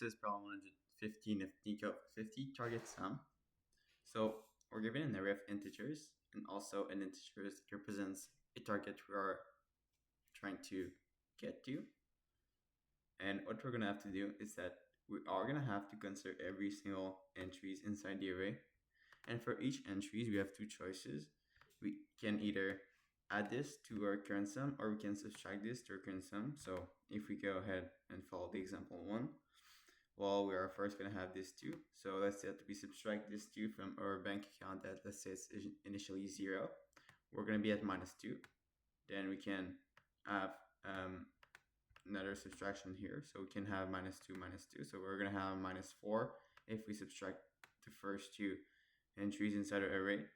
This is problem 115 of Neetcode 50 target sum. So we're given an array of integers and also an integer that represents a target we are trying to get to. And what we're going to have to do is that we are going to have to consider every single entries inside the array. And for each entries, we have two choices. We can either add this to our current sum or we can subtract this to our current sum. So if we go ahead and follow the example 1, well, we are first going to have this 2. So let's say that we subtract this 2 from our bank account that, let's say, it's initially 0. We're going to be at -2. Then we can have another subtraction here. So we can have -2, -2. So we're going to have -4 if we subtract the first two entries inside our array.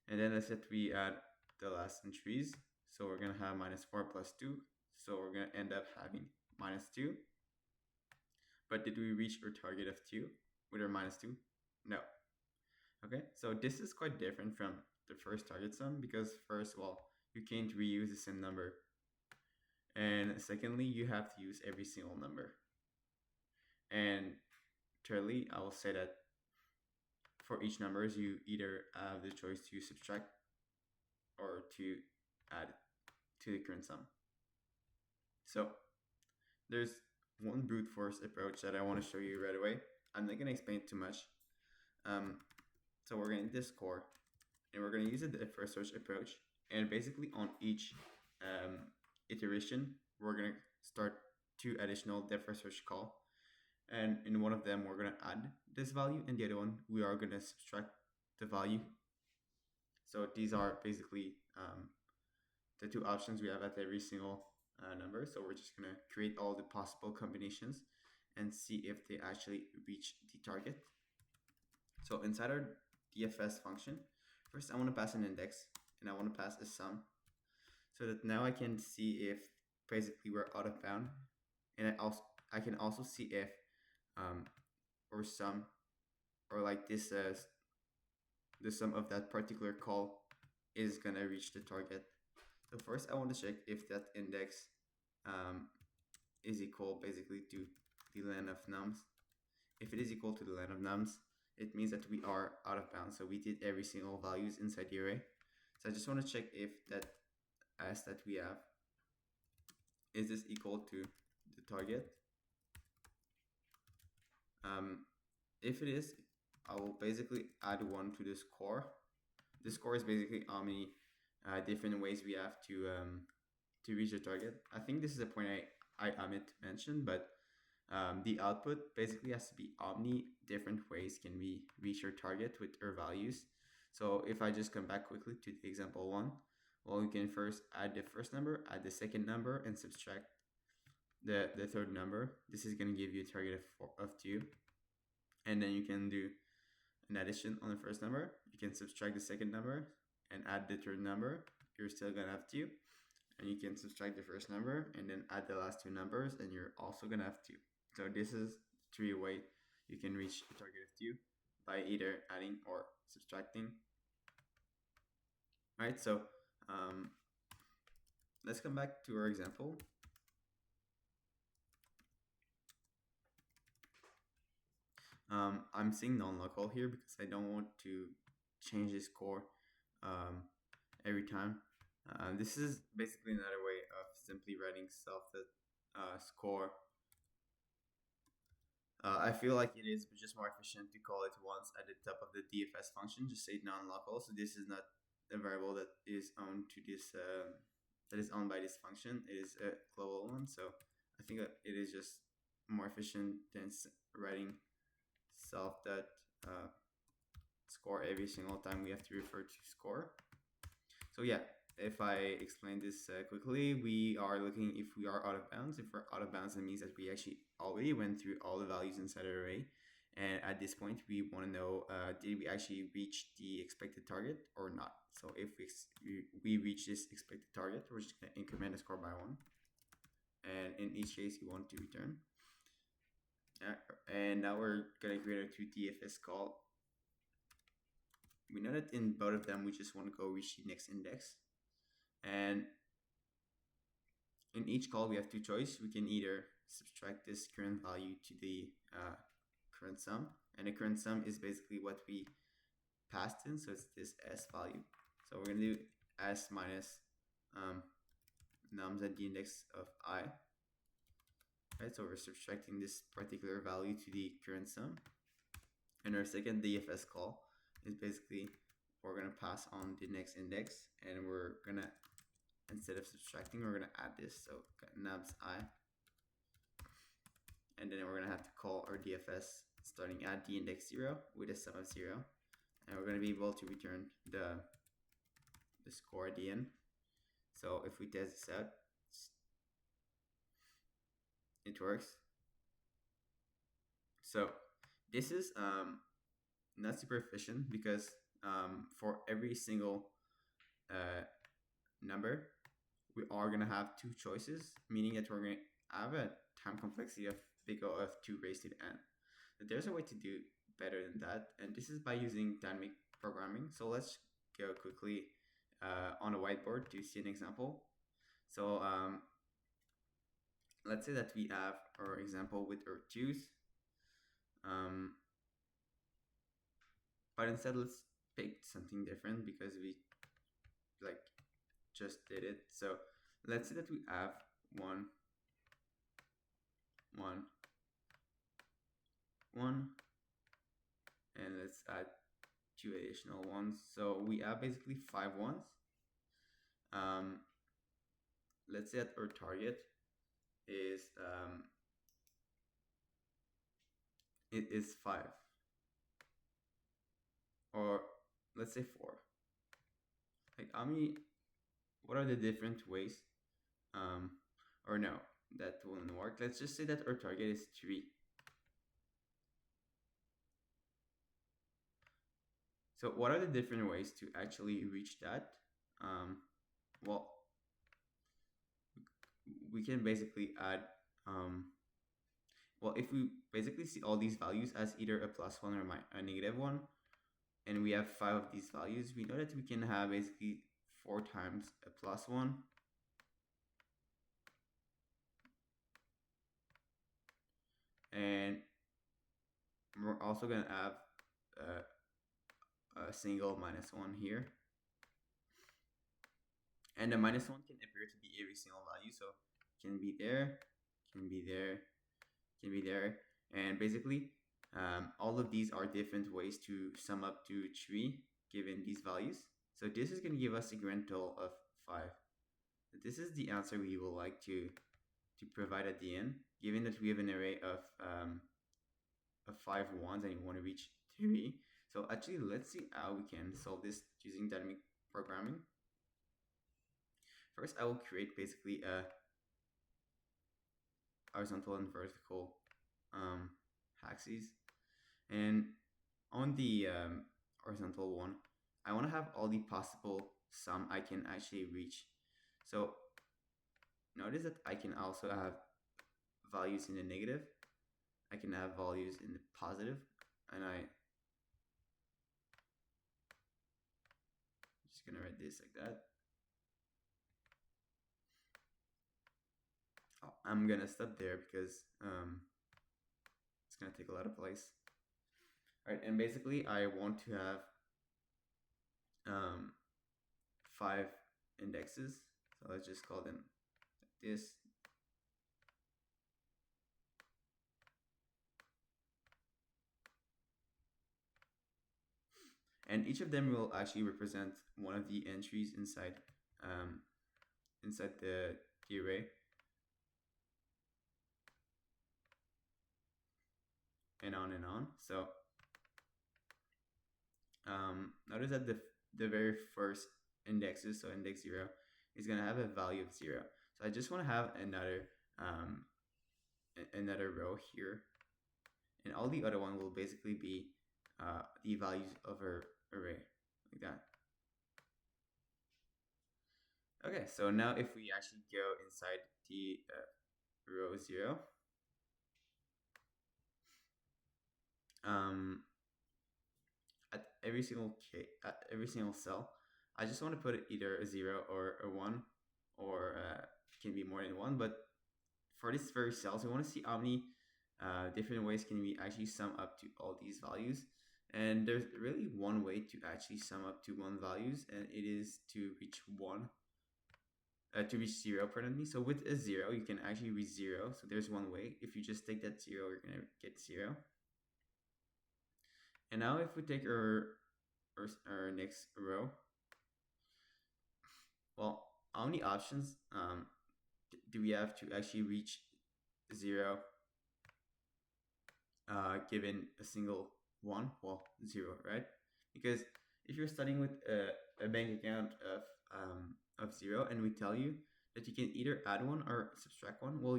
And then let's say we add the last entries. So we're going to have -4 plus 2. So we're going to end up having -2. But did we reach our target of 2 with our -2? No. Okay, so this is quite different from the first target sum because first, well, you can't reuse the same number. And secondly, you have to use every single number. And thirdly, I will say that for each numbers, you either have the choice to subtract or to add to the current sum. So there's one brute force approach that I want to show you right away. I'm not going to explain too much. So we're going to this core, and we're going to use the first search approach. And basically on each iteration, we're going to start 2 additional depth first search call. And in one of them, we're going to add this value, and the other one, we are going to subtract the value. So these are basically the 2 options we have at every single number. So we're just going to create all the possible combinations and see if they actually reach the target. So inside our DFS function, first I want to pass an index and I want to pass a sum so that now I can see if basically we're out of bound, and I can also see if or sum or like this the sum of that particular call is gonna reach the target. So first I want to check if that index is equal basically to the len of nums. If it is equal to the len of nums, it means that we are out of bounds. So we did every single values inside the array. So I just want to check if that s that we have, is this equal to the target? If it is, I will basically add 1 to this core. This core is basically how many different ways we have to reach the target. I think this is a point I omit to mention, but the output basically has to be how many different ways can we reach our target with our values. So if I just come back quickly to the example 1, well, you can first add the first number, add the second number, and subtract the third number. This is going to give you a target of 2. And then you can do an addition on the first number. You can subtract the second number and add the third number. You're still going to have 2. And you can subtract the first number and then add the last 2 numbers, and you're also going to have 2. So this is 3 ways you can reach the target of 2 by either adding or subtracting. Right, so let's come back to our example. I'm saying non-local here because I don't want to change this core every time. This is basically another way of simply writing score. I feel like it is just more efficient to call it once at the top of the DFS function, just say non-local. So this is not a variable that is owned to this that is owned by this function. It is a global one. So I think that it is just more efficient than writing self.score every single time we have to refer to score. So yeah, if I explain this quickly, we are looking if we are out of bounds. If we're out of bounds, it means that we actually already went through all the values inside the array. And at this point, we want to know, did we actually reach the expected target or not? So if we reach this expected target, we're just going to increment the score by 1. And in each case, you want to return. And now we're going to create a 2 DFS call. We know that in both of them, we just want to go reach the next index. And in each call, we have 2 choices. We can either subtract this current value to the current sum, and the current sum is basically what we passed in, so it's this s value. So we're going to do s minus nums at the index of I. Right, so we're subtracting this particular value to the current sum. And our second DFS call is basically we're going to pass on the next index, and we're going to, instead of subtracting, we're going to add this. So nums I. And then we're going to have to call our DFS starting at the index 0 with a sum of 0. And we're going to be able to return the score at the end. So if we test this out, it works. So this is not super efficient because for every single number, we are going to have two choices, meaning that we're going to have a time complexity of big O of 2 raised to the n. But there's a way to do better than that, and this is by using dynamic programming. So let's go quickly on a whiteboard to see an example. So let's say that we have our example with our 2's. But instead, let's pick something different because we just did it. So let's say that we have 1, 1, 1, and let's add 2 additional ones. So we have basically 5 ones. Let's say that our target is it is 5, or let's say 4. Like what are the different ways? Or no, that wouldn't work. Let's just say that our target is 3. So what are the different ways to actually reach that? Well, we can basically add, well, if we basically see all these values as either a +1 or a -1, and we have 5 of these values, we know that we can have basically 4 times a +1, and we're also going to have a single -1 here. And the -1 can appear to be every single value, so it can be there, can be there, can be there, and basically all of these are different ways to sum up to 3 given these values. So this is going to give us a grand total of 5. This is the answer we would like to provide at the end, given that we have an array of 5 ones and we want to reach 3. So actually, let's see how we can solve this using dynamic programming. First, I will create basically a horizontal and vertical axes, and on the horizontal one, I want to have all the possible sum I can actually reach. So notice that I can also have values in the negative, I can have values in the positive, and I'm just gonna write this like that. I'm gonna stop there because it's gonna take a lot of place. All right, and basically I want to have 5 indexes. So let's just call them like this. And each of them will actually represent one of the entries inside inside the array. And on and on. So notice that the very first indexes, so index 0, is going to have a value of 0. So I just want to have another row here, and all the other one will basically be the values of our array, like that. Okay, so now if we actually go inside the row 0, at every single cell, I just want to put either a 0 or a 1, or it can be more than 1, but for this very cells, we want to see how many different ways can we actually sum up to all these values. And there's really one way to actually sum up to one values, and it is to reach to reach zero, pardon me. So with a zero, you can actually reach zero. So there's one way. If you just take that zero, you're gonna get zero. And now if we take our next row, well, how many options do we have to actually reach zero given a single one? Well, zero, right? Because if you're starting with a bank account of zero, and we tell you that you can either add one or subtract one, well,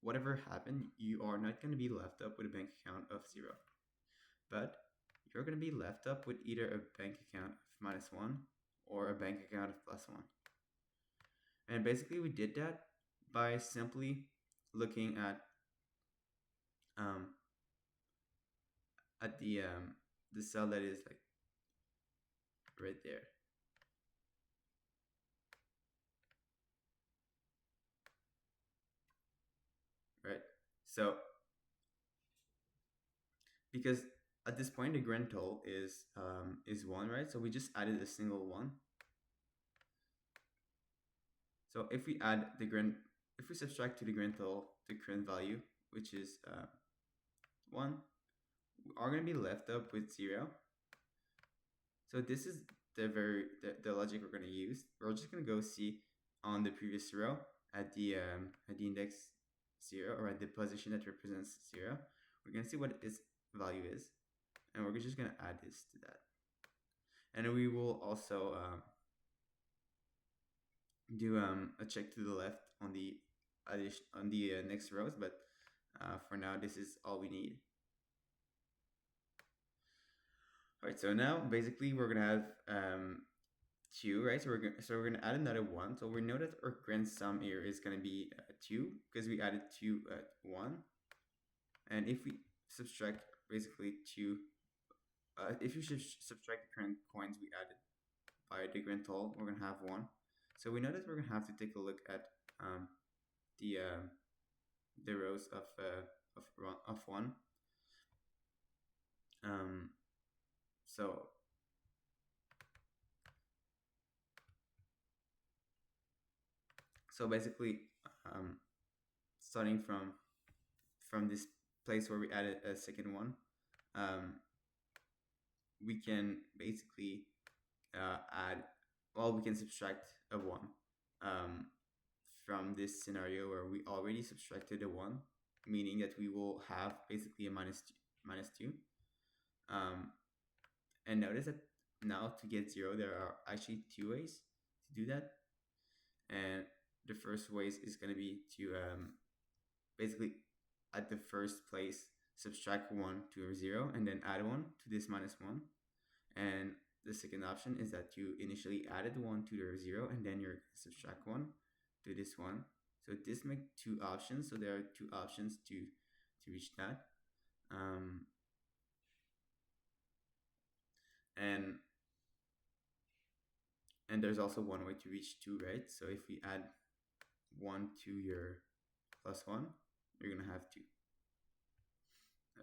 whatever happened, you are not going to be left up with a bank account of zero, but you're going to be left up with either a bank account of minus one or a bank account of plus one. And basically, we did that by simply looking um, at the cell that is like right there. Right? So because at this point the grand total is one, right? So we just added a single one. So if we add if we subtract to the grand total the current value, which is 1, we are going to be left up with 0. So this is the logic we're going to use. We're just going to go see on the previous row at the index 0, or at the position that represents 0. We're going to see what its value is, and we're just going to add this to that. And we will also do a check to the left on the next rows, but for now this is all we need. All right, so now basically we're gonna have 2, right? So we're gonna add another 1. So we know that our grand sum here is gonna be 2 because we added 2 at 1. And if we subtract basically 2, if you should subtract the current coins we added by the grand total, we're gonna have 1. So we know that we're gonna have to take a look at the rows of 1. So basically, starting from this place where we added a second one, we can basically we can subtract a 1 from this scenario where we already subtracted a 1, meaning that we will have basically a minus 2. And notice that now to get 0, there are actually 2 ways to do that. And the first ways is going to be to basically at the first place subtract 1 to 0 and then add 1 to this minus 1. And the second option is that you initially added 1 to the 0 and then you're subtract 1 to this 1. So this makes 2 options. So there are 2 options to reach that. And there's also one way to reach 2, right? So if we add 1 to your plus 1, you're going to have 2.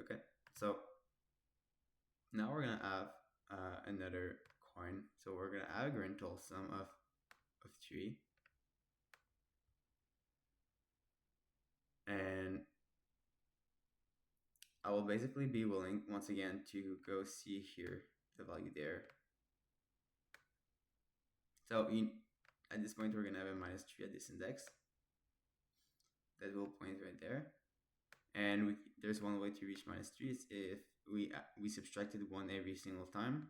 Okay, so now we're going to have another coin. So we're going to add a grand total sum of 3. And I will basically be willing, once again, to go see here the value there. So at this point, we're going to have a minus 3 at this index. That will point right there. And there's one way to reach minus 3 is if we subtracted 1 every single time.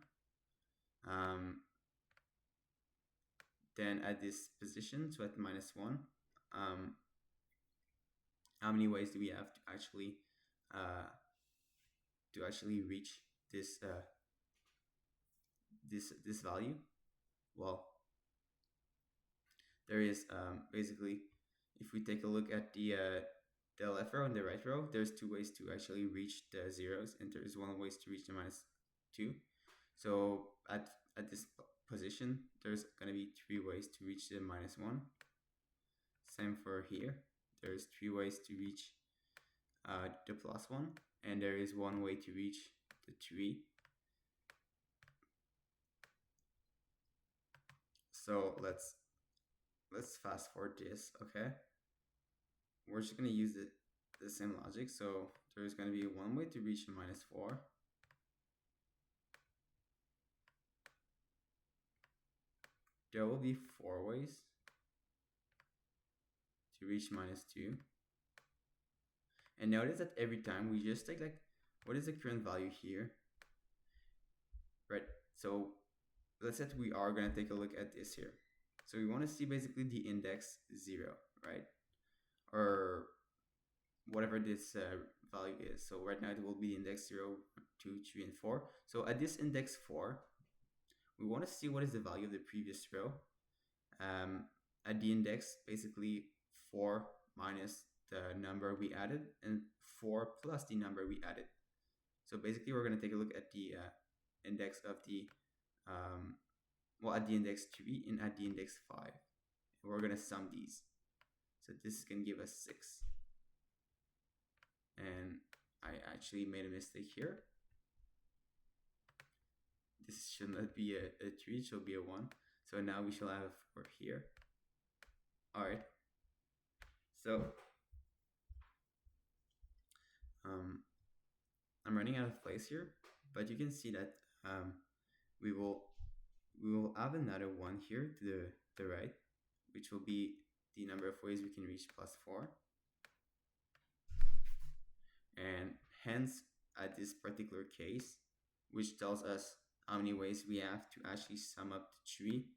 Then at this position, so at minus 1, how many ways do we have to actually reach this this value? Well, there is basically, if we take a look at the left row and the right row, there's 2 ways to actually reach the zeros, and there's 1 way to reach the minus 2. So at this position, there's going to be 3 ways to reach the minus 1. Same for here. there's three ways to reach the plus one, and there is one way to reach the three. So let's fast forward this, okay? We're just gonna use the same logic. So there's gonna be one way to reach -4. There will be four ways to reach -2. And notice that every time we just take like, what is the current value here? Right, so let's say we are gonna take a look at this here. So we wanna see basically the index 0, right? Or whatever this value is. So right now it will be index 0, 2, 3, and 4. So at this index 4, we wanna see what is the value of the previous row. At the index, basically 4 minus the number we added, and 4 plus the number we added. So basically we're going to take a look at the index of the, at the index 3 and at the index 5. And we're going to sum these. So this can give us 6. And I actually made a mistake here. This should not be a 3, it should be a 1. So now we shall have a 4 here. Alright. So I'm running out of place here, but you can see that we will add another 1 here to the right, which will be the number of ways we can reach +4. And hence, at this particular case, which tells us how many ways we have to actually sum up the tree,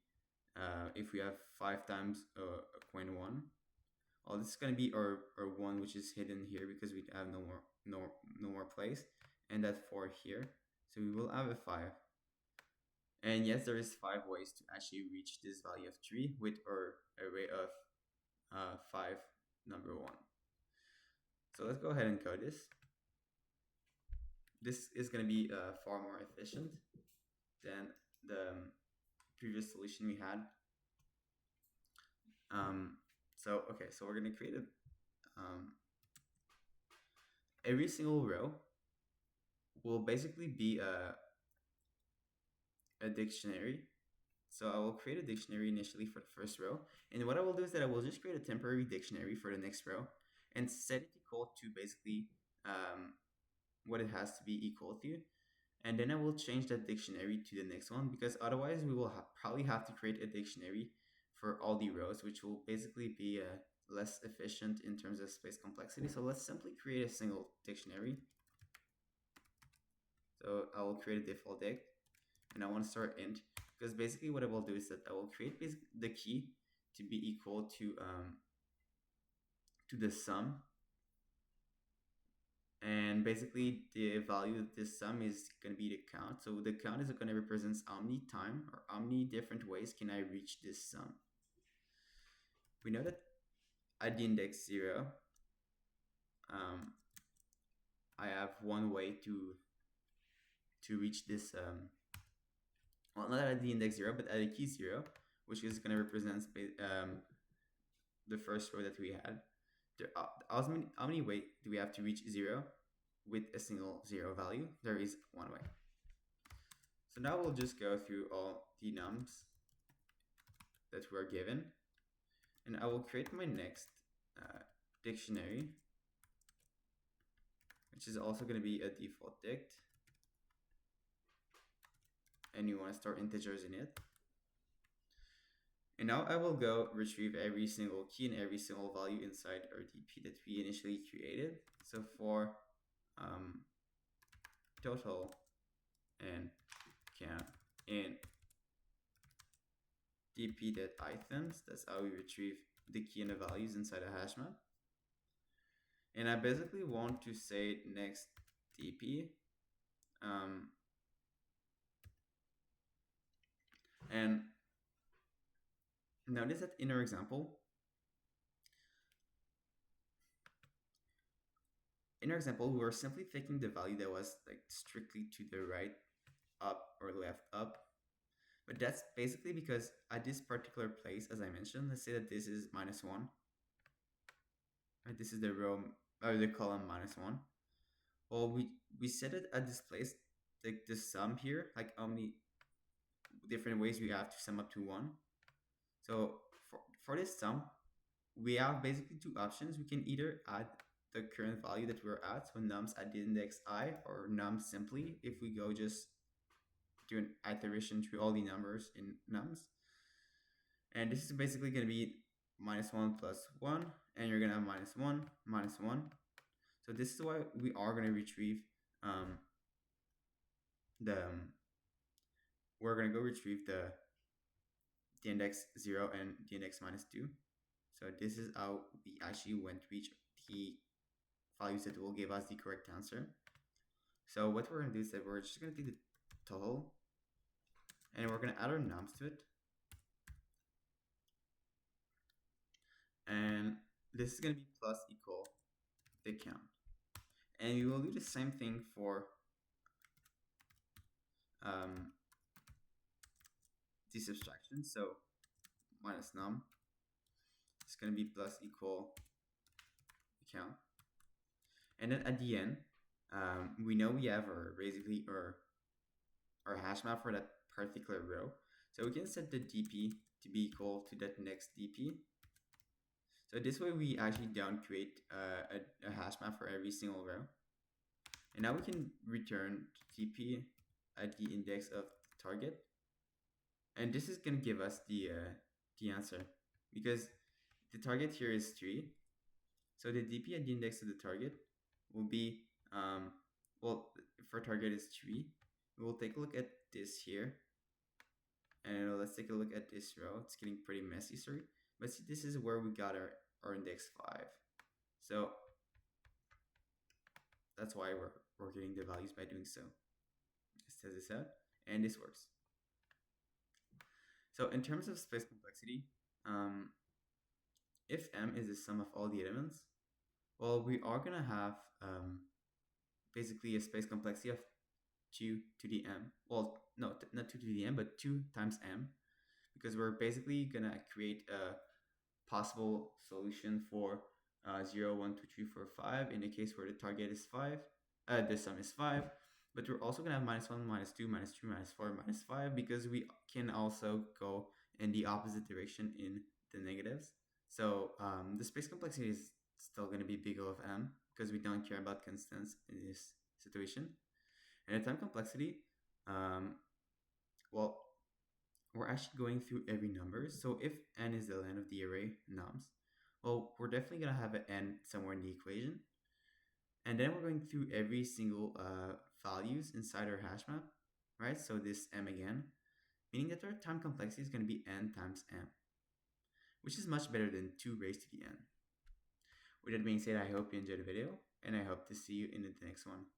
if we have 5 times a coin 1, well, this is going to be our 1, which is hidden here because we have no more place, and that 4 here. So we will have a 5. And yes, there is 5 ways to actually reach this value of 3 with our array of 5, number 1. So let's go ahead and code this. This is going to be far more efficient than the previous solution we had. So we're going to create every single row will basically be a dictionary. So I will create a dictionary initially for the first row. And what I will do is that I will just create a temporary dictionary for the next row and set it equal to basically what it has to be equal to. And then I will change that dictionary to the next one, because otherwise we will probably have to create a dictionary for all the rows, which will basically be less efficient in terms of space complexity. So let's simply create a single dictionary. So I will create a default dict, and I want to start int, because basically what I will do is that I will create the key to be equal to the sum. And basically the value of this sum is going to be the count. So the count is going to represent how many times or how many different ways can I reach this sum. We know that at the index 0, I have one way to reach this, well, not at the index 0, but at the key 0, which is going to represent the first row that we had. How many ways do we have to reach 0 with a single 0 value? There is one way. So now we'll just go through all the nums that we are given, and I will create my next dictionary, which is also going to be a default dict, and you want to store integers in it. And now I will go retrieve every single key and every single value inside our DP that we initially created. So for total and count in dp.items, that's how we retrieve the key and the values inside a hash map. And I basically want to say next dp, and notice that in our example, we were simply taking the value that was like strictly to the right, up, or left, up. But that's basically because at this particular place, as I mentioned, let's say that this is -1, Right, this is the row or the column -1. Well, we set it at this place, like the sum here, like how many different ways we have to sum up to 1. So for this sum, we have basically two options. We can either add the current value that we're at, so nums at the index I, or nums simply if we go just do an iteration through all the numbers in nums. And this is basically going to be -1 plus 1, and you're going to have -1, -1. So this is why we are going to retrieve the we're going to go retrieve the index 0 and the index -2. So this is how we actually went to reach the values that will give us the correct answer. So what we're going to do is that we're just going to take the total and we're going to add our nums to it. And this is going to be plus equal the count. And we will do the same thing for the subtraction. So minus num is going to be plus equal the count. And then at the end, we know we have basically our hash map for that particular row. So we can set the DP to be equal to that next DP. So this way we actually don't create a hash map for every single row. And now we can return DP at the index of the target. And this is going to give us the answer, because the target here is 3. So the DP at the index of the target will be, well, for target is 3. We'll take a look at this here. And let's take a look at this row. It's getting pretty messy, sorry. But see, this is where we got our index 5. So that's why we're getting the values by doing so. Let's test this out, and this works. So in terms of space complexity, if M is the sum of all the elements, well, we are going to have basically a space complexity of 2 to the m. Well, no, not 2 to the m, but 2 times m, because we're basically going to create a possible solution for 0, 1, 2, 3, 4, 5 in the case where the target is 5, the sum is 5. But we're also going to have -1, -2, -3, -4, -5, because we can also go in the opposite direction in the negatives. So the space complexity is still going to be big O of m, because we don't care about constants in this situation. And the time complexity, well, we're actually going through every number. So if n is the length of the array nums, well, we're definitely going to have an n somewhere in the equation. And then we're going through every single values inside our hash map, right? So this m again, meaning that our time complexity is going to be n times m, which is much better than 2 raised to the n. With that being said, I hope you enjoyed the video, and I hope to see you in the next one.